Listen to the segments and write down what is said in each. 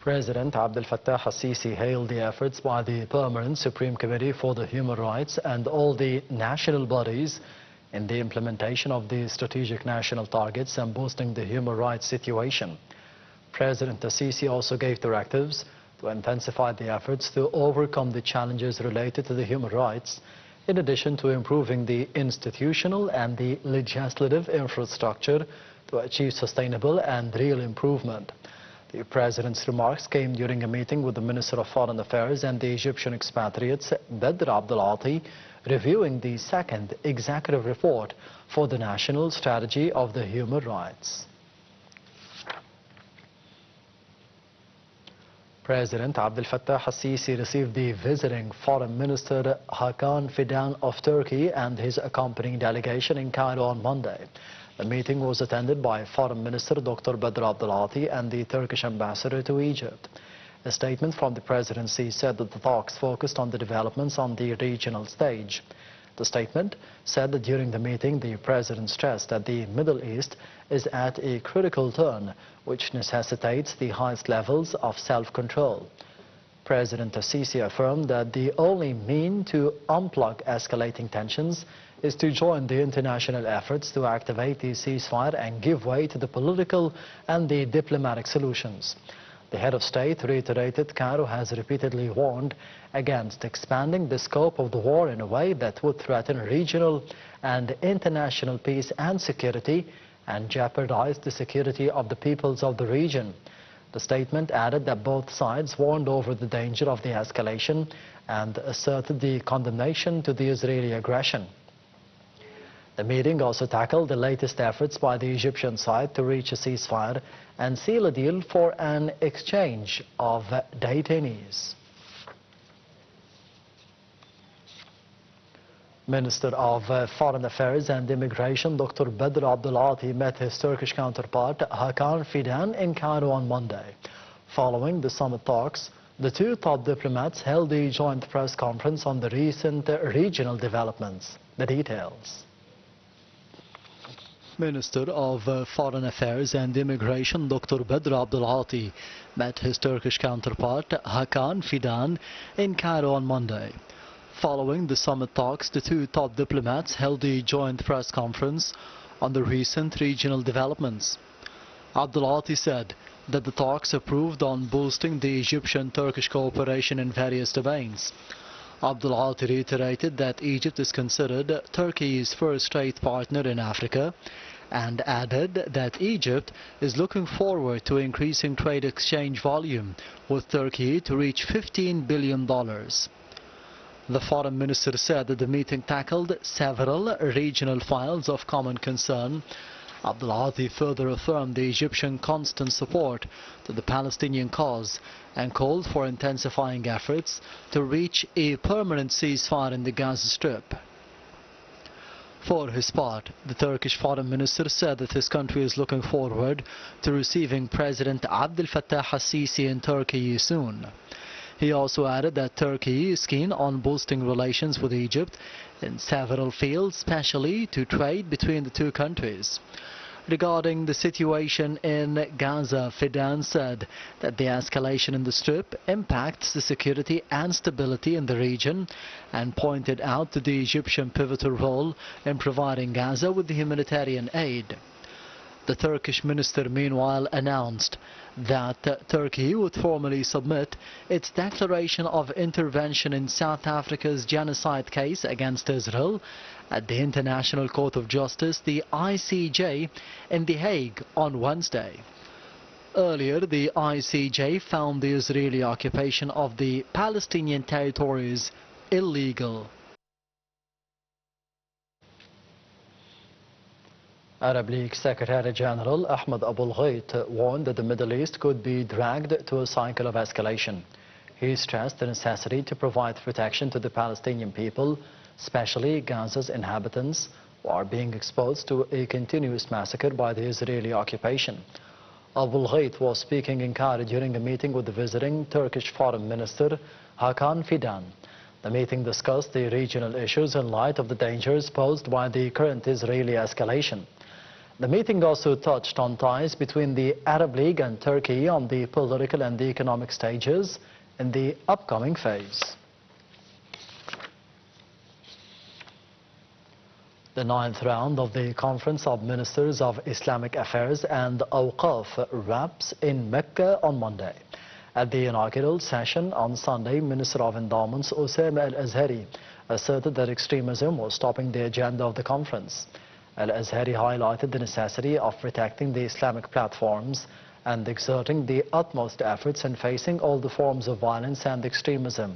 President Abdel Fattah al-Sisi hailed the efforts by the Permanent Supreme Committee for the Human Rights and all the national bodies in the implementation of the strategic national targets and boosting the human rights situation. President al-Sisi also gave directives to intensify the efforts to overcome the challenges related to the human rights, in addition to improving the institutional and the legislative infrastructure to achieve sustainable and real improvement. The President's remarks came during a meeting with the Minister of Foreign Affairs and the Egyptian expatriates, Badr Abdulati, reviewing the second executive report for the National Strategy of the Human Rights. President Abdel Fattah al-Sisi received the visiting Foreign Minister Hakan Fidan of Turkey and his accompanying delegation in Cairo on Monday. The meeting was attended by Foreign Minister Dr. Badr Abdulati and the Turkish ambassador to Egypt. A statement from the presidency said that the talks focused on the developments on the regional stage. The statement said that during the meeting, the president stressed that the Middle East is at a critical turn, which necessitates the highest levels of self-control. President al-Sisi affirmed that the only means to unplug escalating tensions is to join the international efforts to activate the ceasefire and give way to the political and the diplomatic solutions. The head of state reiterated Cairo has repeatedly warned against expanding the scope of the war in a way that would threaten regional and international peace and security and jeopardize the security of the peoples of the region. The statement added that both sides warned over the danger of the escalation and asserted the condemnation to the Israeli aggression. The meeting also tackled the latest efforts by the Egyptian side to reach a ceasefire and seal a deal for an exchange of detainees. Minister of Foreign Affairs and Immigration Dr. Badr Abdulati met his Turkish counterpart Hakan Fidan in Cairo on Monday. Following the summit talks, the two top diplomats held a joint press conference on the recent regional developments. The details. Minister of Foreign Affairs and Immigration Dr. Badr Abdulati met his Turkish counterpart Hakan Fidan in Cairo on Monday. Following the summit talks, the two top diplomats held a joint press conference on the recent regional developments. Abdulati said that the talks approved on boosting the Egyptian-Turkish cooperation in various domains. Abdulati reiterated that Egypt is considered Turkey's first trade partner in Africa and added that Egypt is looking forward to increasing trade exchange volume with Turkey to reach $15 billion. The foreign minister said that the meeting tackled several regional files of common concern. Abdulati further affirmed the Egyptian constant support to the Palestinian cause and called for intensifying efforts to reach a permanent ceasefire in the Gaza Strip. For his part, the Turkish foreign minister said that his country is looking forward to receiving President Abdel Fattah al-Sisi in Turkey soon. He also added that Turkey is keen on boosting relations with Egypt in several fields, especially to trade between the two countries. Regarding the situation in Gaza, Fidan said that the escalation in the Strip impacts the security and stability in the region and pointed out to the Egyptian pivotal role in providing Gaza with the humanitarian aid. The Turkish minister meanwhile announced that Turkey would formally submit its declaration of intervention in South Africa's genocide case against Israel at the International Court of Justice, the ICJ, in The Hague on Wednesday. Earlier, the ICJ found the Israeli occupation of the Palestinian territories illegal. Arab League Secretary General Ahmed Abul Ghait warned that the Middle East could be dragged to a cycle of escalation. He stressed the necessity to provide protection to the Palestinian people, especially Gaza's inhabitants, who are being exposed to a continuous massacre by the Israeli occupation. Abul Ghait was speaking in Cairo during a meeting with the visiting Turkish Foreign Minister Hakan Fidan. The meeting discussed the regional issues in light of the dangers posed by the current Israeli escalation. The meeting also touched on ties between the Arab League and Turkey on the political and the economic stages in the upcoming phase. The 9th round of the Conference of Ministers of Islamic Affairs and Awqaf wraps in Mecca on Monday. At the inaugural session on Sunday, Minister of Endowments Osama Al-Azhari asserted that extremism was topping the agenda of the conference. Al-Azhari highlighted the necessity of protecting the Islamic platforms and exerting the utmost efforts in facing all the forms of violence and extremism.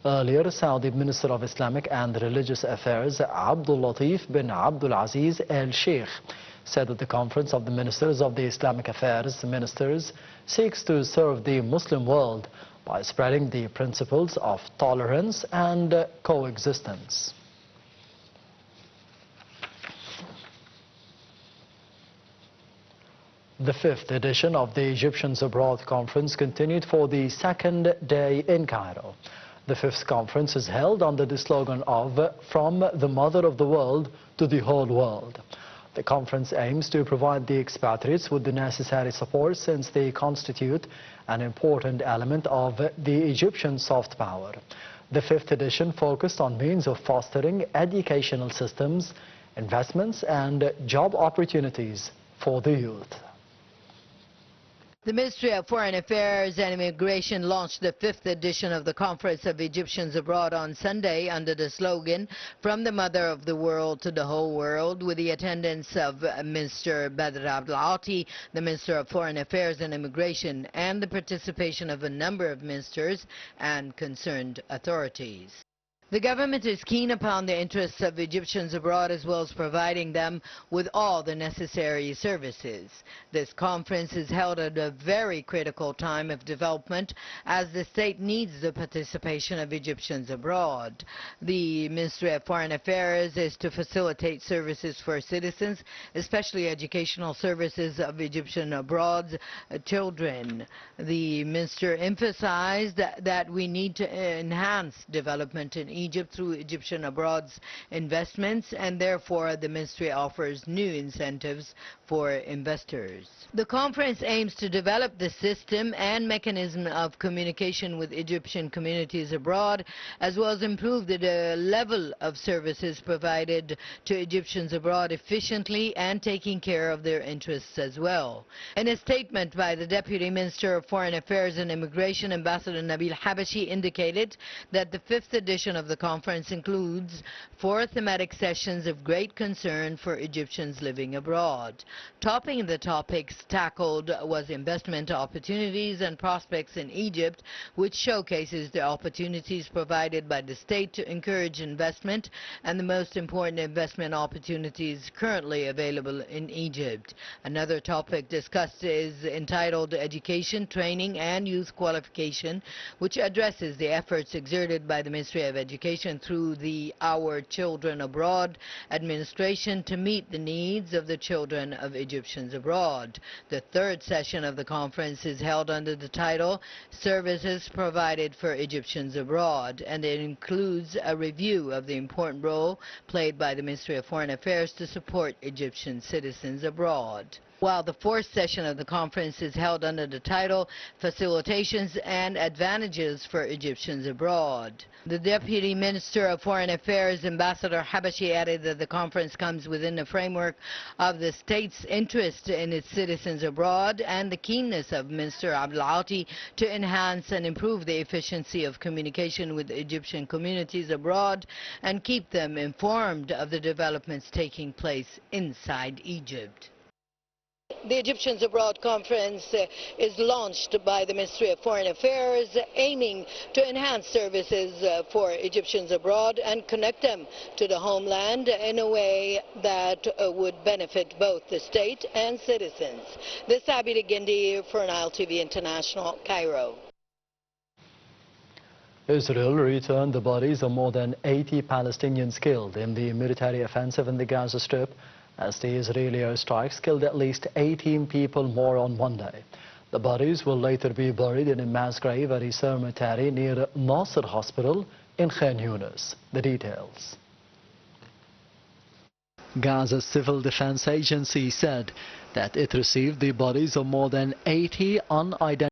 Earlier, Saudi Minister of Islamic and Religious Affairs Abdul Latif bin Abdul Aziz Al Sheikh said that the Conference of the Ministers of the Islamic Affairs Ministers seeks to serve the Muslim world by spreading the principles of tolerance and coexistence. The 5th edition of the Egyptians Abroad Conference continued for the second day in Cairo. The 5th conference is held under the slogan of "From the Mother of the World to the Whole World." The conference aims to provide the expatriates with the necessary support since they constitute an important element of the Egyptian soft power. The 5th edition focused on means of fostering educational systems, investments and job opportunities for the youth. The Ministry of Foreign Affairs and Immigration launched the 5th edition of the Conference of Egyptians Abroad on Sunday under the slogan, "From the Mother of the World to the Whole World," with the attendance of Minister Badr Abdul Ati, the Minister of Foreign Affairs and Immigration, and the participation of a number of ministers and concerned authorities. The government is keen upon the interests of Egyptians abroad as well as providing them with all the necessary services. This conference is held at a very critical time of development as the state needs the participation of Egyptians abroad. The Ministry of Foreign Affairs is to facilitate services for citizens, especially educational services of Egyptian abroad's children. The minister emphasized that we need to enhance development in Egypt through Egyptian abroad's investments, and therefore the ministry offers new incentives for investors. The conference aims to develop the system and mechanism of communication with Egyptian communities abroad, as well as improve the level of services provided to Egyptians abroad efficiently and taking care of their interests as well. In a statement by the Deputy Minister of Foreign Affairs and Immigration, Ambassador Nabil Habashi indicated that the 5th edition of the conference includes 4 thematic sessions of great concern for Egyptians living abroad. Topping the topics tackled was investment opportunities and prospects in Egypt, which showcases the opportunities provided by the state to encourage investment and the most important investment opportunities currently available in Egypt. Another topic discussed is entitled Education, Training and Youth Qualification, which addresses the efforts exerted by the Ministry of Education through the Our Children Abroad administration to meet the needs of the children of Egyptians abroad. The 3rd session of the conference is held under the title Services Provided for Egyptians Abroad, and it includes a review of the important role played by the Ministry of Foreign Affairs to support Egyptian citizens abroad. While the 4th session of the conference is held under the title Facilitations and Advantages for Egyptians Abroad. The Deputy Minister of Foreign Affairs, Ambassador Habashi, added that the conference comes within the framework of the state's interest in its citizens abroad and the keenness of Minister Abdul Ati to enhance and improve the efficiency of communication with Egyptian communities abroad and keep them informed of the developments taking place inside Egypt. The Egyptians Abroad Conference is launched by the Ministry of Foreign Affairs, aiming to enhance services for Egyptians abroad and connect them to the homeland in a way that would benefit both the state and citizens. This is Abida Gindi for Nile TV International, Cairo. Israel returned the bodies of more than 80 Palestinians killed in the military offensive in the Gaza Strip, as the Israeli airstrikes killed at least 18 people more on Monday. The bodies will later be buried in a mass grave at a cemetery near Nasser Hospital in Khan Yunis. The details. Gaza's Civil Defense Agency said that it received the bodies of more than 80 unidentified